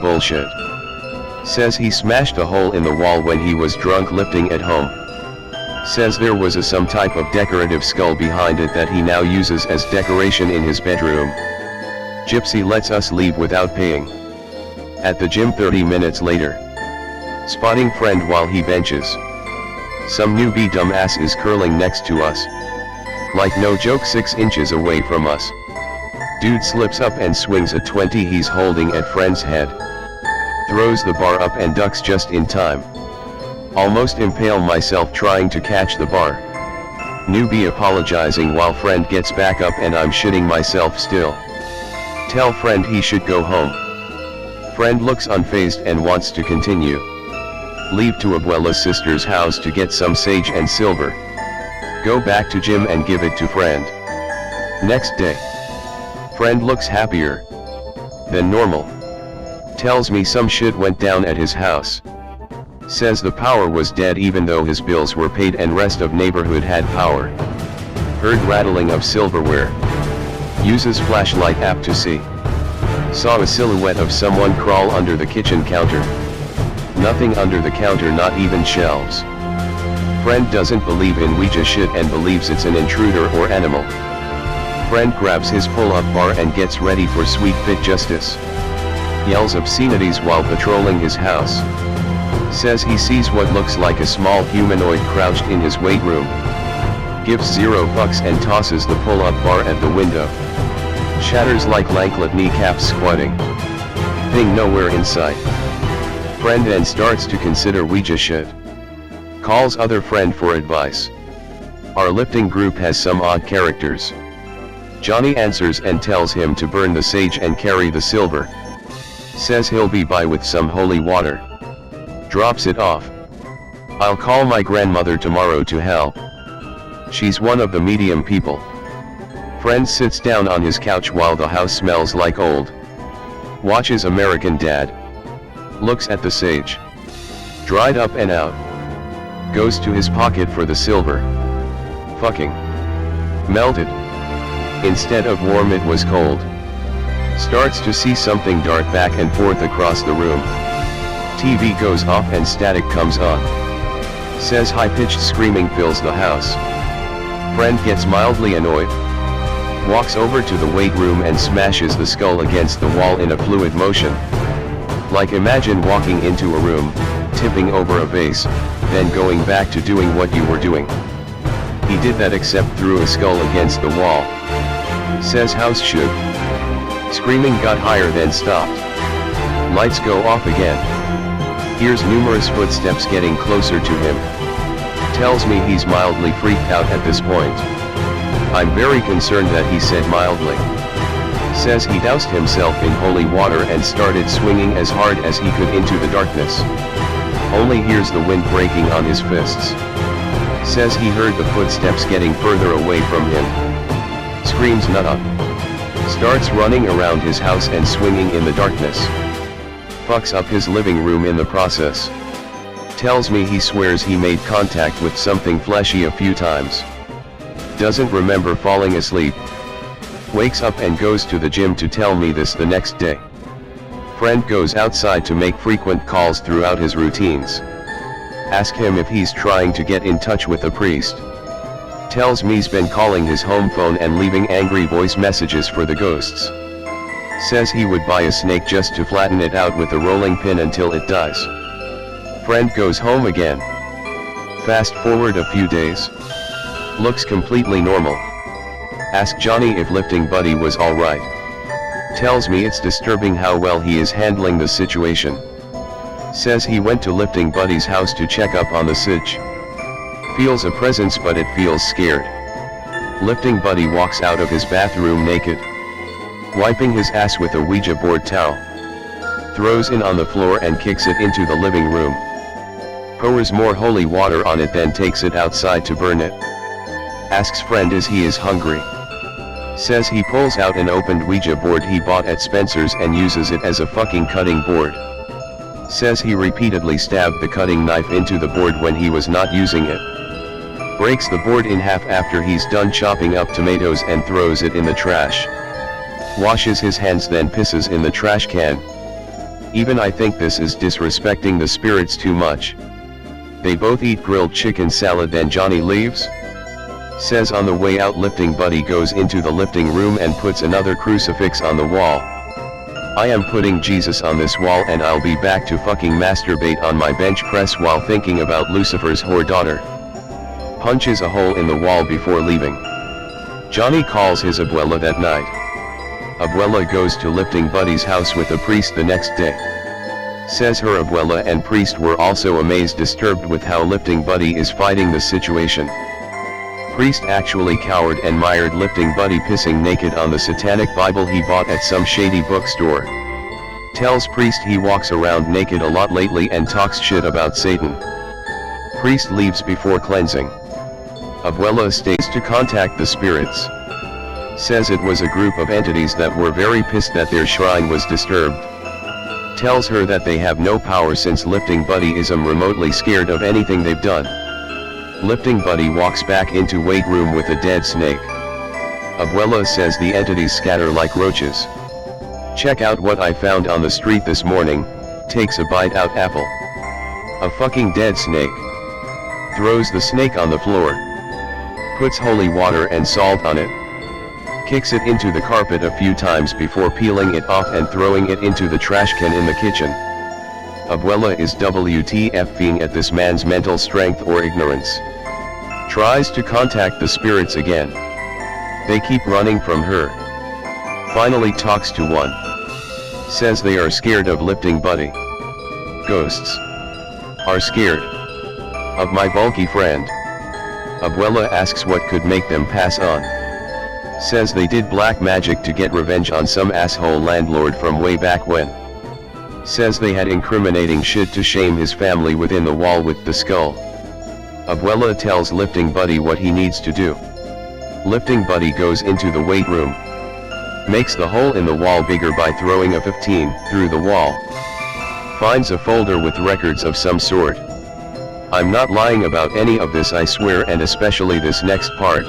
bullshit. Says he smashed a hole in the wall when he was drunk lifting at home. Says there was some type of decorative skull behind it that he now uses as decoration in his bedroom. Gypsy lets us leave without paying. At the gym 30 minutes later. Spotting friend while he benches. Some newbie dumbass is curling next to us. Like no joke 6 inches away from us. Dude slips up and swings a 20 he's holding at friend's head. Throws the bar up and ducks just in time. Almost impale myself trying to catch the bar. Newbie apologizing while friend gets back up and I'm shitting myself still. Tell friend he should go home. Friend looks unfazed and wants to continue. Leave to Abuela's sister's house to get some sage and silver. Go back to gym and give it to friend. Next day. Friend looks happier than normal. Tells me some shit went down at his house. Says the power was dead even though his bills were paid and rest of neighborhood had power. Heard rattling of silverware. Uses flashlight app to see. Saw a silhouette of someone crawl under the kitchen counter. Nothing under the counter, not even shelves. Friend doesn't believe in Ouija shit and believes it's an intruder or animal. Friend grabs his pull-up bar and gets ready for sweet fit justice. Yells obscenities while patrolling his house. Says he sees what looks like a small humanoid crouched in his weight room. Gives 0 bucks and tosses the pull-up bar at the window. Shatters like lanklet kneecaps squatting. Thing nowhere in sight. Friend then starts to consider Ouija shit. Calls other friend for advice. Our lifting group has some odd characters. Johnny answers and tells him to burn the sage and carry the silver. Says he'll be by with some holy water. Drops it off. I'll call my grandmother tomorrow to help. She's one of the medium people. Friend sits down on his couch while the house smells like old. Watches American Dad. Looks at the sage. Dried up and out. Goes to his pocket for the silver. Fucking melted. Instead of warm it was cold. Starts to see something dart back and forth across the room. TV goes off and static comes on. Says high-pitched screaming fills the house. Friend gets mildly annoyed. Walks over to the weight room and smashes the skull against the wall in a fluid motion. Like imagine walking into a room, tipping over a vase, then going back to doing what you were doing. He did that except threw a skull against the wall. Says house shook. Screaming got higher then stopped. Lights go off again. Hears numerous footsteps getting closer to him. Tells me he's mildly freaked out at this point. I'm very concerned that he said mildly. Says he doused himself in holy water and started swinging as hard as he could into the darkness. Only hears the wind breaking on his fists. Says he heard the footsteps getting further away from him. Screams nut up. Starts running around his house and swinging in the darkness. Fucks up his living room in the process. Tells me he swears he made contact with something fleshy a few times. Doesn't remember falling asleep. Wakes up and goes to the gym to tell me this the next day. Friend goes outside to make frequent calls throughout his routines. Ask him if he's trying to get in touch with a priest. Tells me's been calling his home phone and leaving angry voice messages for the ghosts. Says he would buy a snake just to flatten it out with a rolling pin until it dies. Friend goes home again. Fast forward a few days. Looks completely normal. Ask Johnny if lifting buddy was alright. Tells me it's disturbing how well he is handling the situation. Says he went to lifting buddy's house to check up on the sitch. Feels a presence but it feels scared. Lifting buddy walks out of his bathroom naked. Wiping his ass with a Ouija board towel. Throws it on the floor and kicks it into the living room. Pours more holy water on it then takes it outside to burn it. Asks friend is he is hungry. Says he pulls out an opened Ouija board he bought at Spencer's and uses it as a fucking cutting board. Says he repeatedly stabbed the cutting knife into the board when he was not using it. Breaks the board in half after he's done chopping up tomatoes and throws it in the trash. Washes his hands then pisses in the trash can. Even I think this is disrespecting the spirits too much. They both eat grilled chicken salad, then Johnny leaves? Says on the way out lifting buddy goes into the lifting room and puts another crucifix on the wall. I am putting Jesus on this wall and I'll be back to fucking masturbate on my bench press while thinking about Lucifer's whore daughter. Punches a hole in the wall before leaving. Johnny calls his abuela that night. Abuela goes to lifting buddy's house with a priest the next day. Says her abuela and priest were also amazed, disturbed with how lifting buddy is fighting the situation. Priest actually cowered and mired lifting buddy pissing naked on the satanic Bible he bought at some shady bookstore. Tells priest he walks around naked a lot lately and talks shit about Satan. Priest leaves before cleansing. Abuela stays to contact the spirits. Says it was a group of entities that were very pissed that their shrine was disturbed. Tells her that they have no power since lifting buddy isn't remotely scared of anything they've done. Lifting buddy walks back into weight room with a dead snake. Abuela says the entities scatter like roaches. Check out what I found on the street this morning. Takes a bite out apple. A fucking dead snake. Throws the snake on the floor. Puts holy water and salt on it. Kicks it into the carpet a few times before peeling it off and throwing it into the trash can in the kitchen. Abuela is WTF-ing at this man's mental strength or ignorance. Tries to contact the spirits again. They keep running from her. Finally talks to one. Says they are scared of lifting buddy. Ghosts. Are scared. Of my bulky friend. Abuela asks what could make them pass on. Says they did black magic to get revenge on some asshole landlord from way back when. Says they had incriminating shit to shame his family within the wall with the skull. Abuela tells lifting buddy what he needs to do. Lifting buddy goes into the weight room. Makes the hole in the wall bigger by throwing a 15 through the wall. Finds a folder with records of some sort. I'm not lying about any of this, I swear, and especially this next part.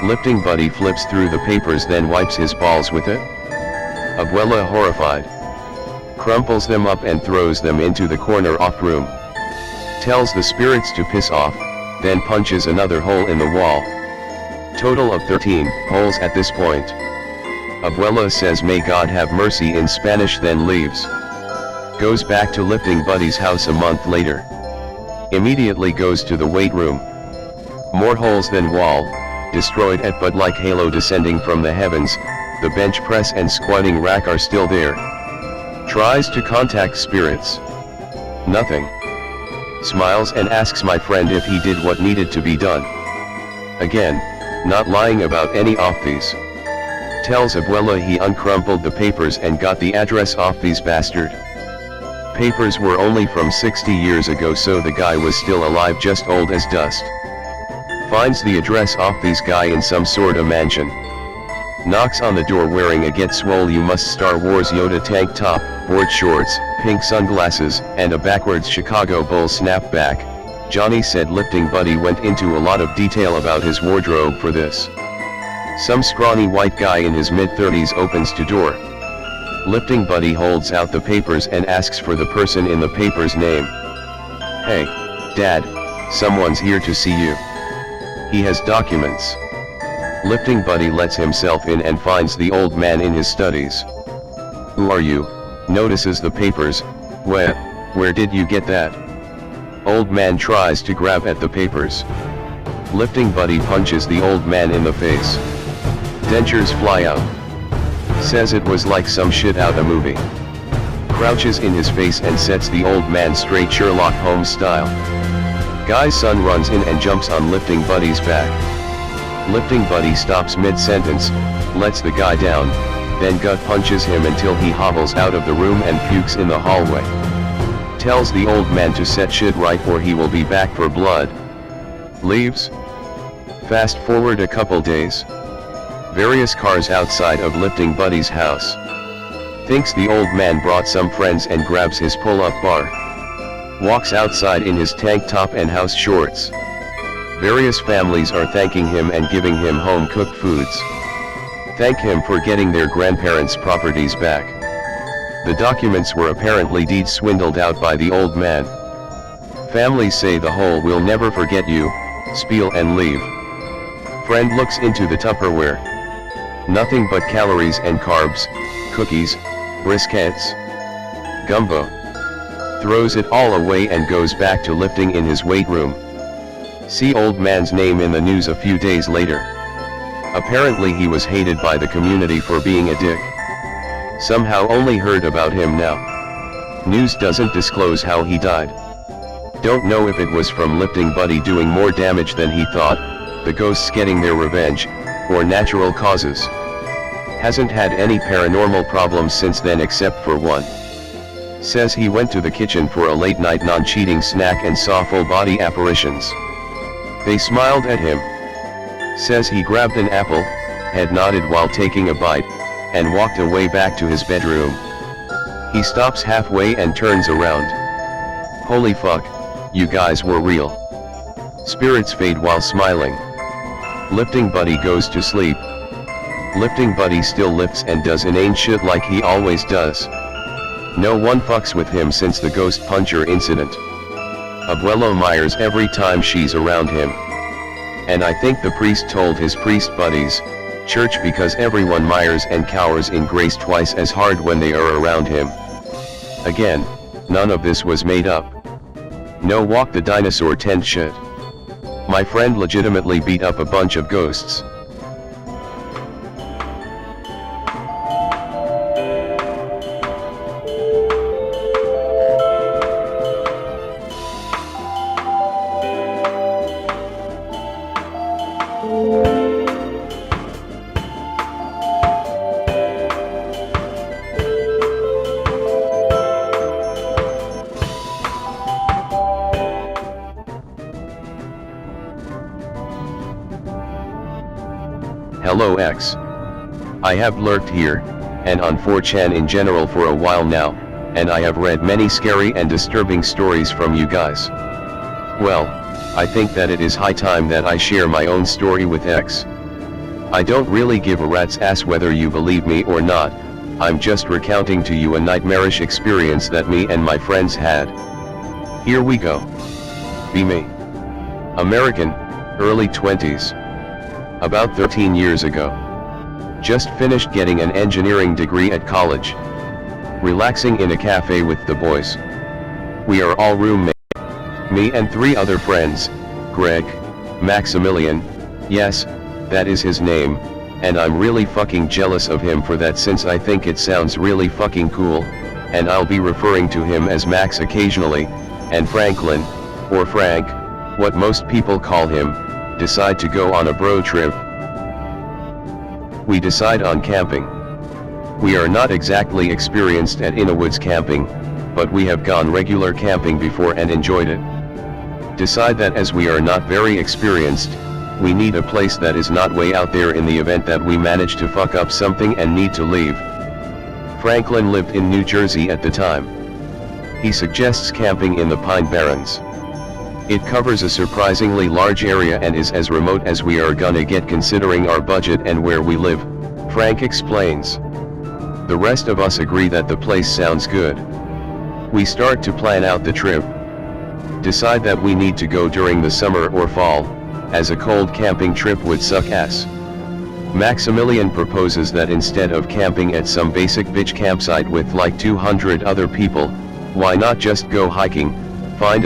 Lifting buddy flips through the papers, then wipes his balls with it. Abuela horrified. Crumples them up and throws them into the corner off room. Tells the spirits to piss off, then punches another hole in the wall. Total of 13 holes at this point. Abuela says may God have mercy in Spanish, then leaves. Goes back to lifting buddy's house a month later. Immediately goes to the weight room. More holes than wall, destroyed at but like halo descending from the heavens, the bench press and squatting rack are still there. Tries to contact spirits. Nothing. Smiles and asks my friend if he did what needed to be done. Again, not lying about any of these. Tells Abuela he uncrumpled the papers and got the address off these bastard. Papers were only from 60 years ago, so the guy was still alive, just old as dust. Finds the address off these guy in some sort of mansion. Knocks on the door wearing a Get Swole You Must Star Wars Yoda tank top, board shorts, pink sunglasses, and a backwards Chicago Bulls snapback. Johnny said lifting buddy went into a lot of detail about his wardrobe for this. Some scrawny white guy in his mid-30s opens to door. Lifting buddy holds out the papers and asks for the person in the paper's name. Hey, Dad, someone's here to see you. He has documents. Lifting buddy lets himself in and finds the old man in his studies. Who are you? Notices the papers. Where did you get that? Old man tries to grab at the papers. Lifting buddy punches the old man in the face. Dentures fly out. Says it was like some shit out a movie. Crouches in his face and sets the old man straight Sherlock Holmes style. Guy's son runs in and jumps on lifting buddy's back. Lifting buddy stops mid-sentence, lets the guy down, then gut punches him until he hobbles out of the room and pukes in the hallway. Tells the old man to set shit right or he will be back for blood. Leaves. Fast forward a couple days. Various cars outside of lifting buddy's house. Thinks the old man brought some friends and grabs his pull-up bar. Walks outside in his tank top and house shorts. Various families are thanking him and giving him home-cooked foods. Thank him for getting their grandparents' properties back. The documents were apparently deeds swindled out by the old man. Families say the hole will never forget you, spiel and leave. Friend looks into the Tupperware. Nothing but calories and carbs, cookies, briskets, gumbo. Throws it all away and goes back to lifting in his weight room. See old man's name in the news a few days later. Apparently he was hated by the community for being a dick. Somehow only heard about him now. News doesn't disclose how he died. Don't know if it was from lifting buddy doing more damage than he thought, the ghosts getting their revenge, or natural causes. Hasn't had any paranormal problems since then except for one. Says he went to the kitchen for a late night non-cheating snack and saw full body apparitions. They smiled at him. Says he grabbed an apple, head nodded while taking a bite, and walked away back to his bedroom. He stops halfway and turns around. Holy fuck, you guys were real. Spirits fade while smiling. Lifting buddy goes to sleep. Lifting buddy still lifts and does inane shit like he always does. No one fucks with him since the ghost puncher incident. Abuelo Myers every time she's around him. And I think the priest told his priest buddies, church, because everyone mires and cowers in grace twice as hard when they are around him. Again, none of this was made up. No walk the dinosaur tent shit. My friend legitimately beat up a bunch of ghosts. Hello X. I have lurked here, and on 4chan in general for a while now, and I have read many scary and disturbing stories from you guys. Well, I think that it is high time that I share my own story with X. I don't really give a rat's ass whether you believe me or not, I'm just recounting to you a nightmarish experience that me and my friends had. Here we go. Be me. American, early 20s. About 13 years ago. Just finished getting an engineering degree at college. Relaxing in a cafe with the boys. We are all roommates. Me and 3 other friends, Greg, Maximilian, yes, that is his name, and I'm really fucking jealous of him for that since I think it sounds really fucking cool, and I'll be referring to him as Max occasionally, and Franklin, or Frank, what most people call him, decide to go on a bro trip. We decide on camping. We are not exactly experienced at Innowoods camping, but we have gone regular camping before and enjoyed it. Decide that as we are not very experienced, we need a place that is not way out there in the event that we manage to fuck up something and need to leave. Franklin lived in New Jersey at the time. He suggests camping in the Pine Barrens. It covers a surprisingly large area and is as remote as we are gonna get considering our budget and where we live, Frank explains. The rest of us agree that the place sounds good. We start to plan out the trip. Decide that we need to go during the summer or fall, as a cold camping trip would suck ass. Maximilian proposes that instead of camping at some basic bitch campsite with like 200 other people, why not just go hiking, find a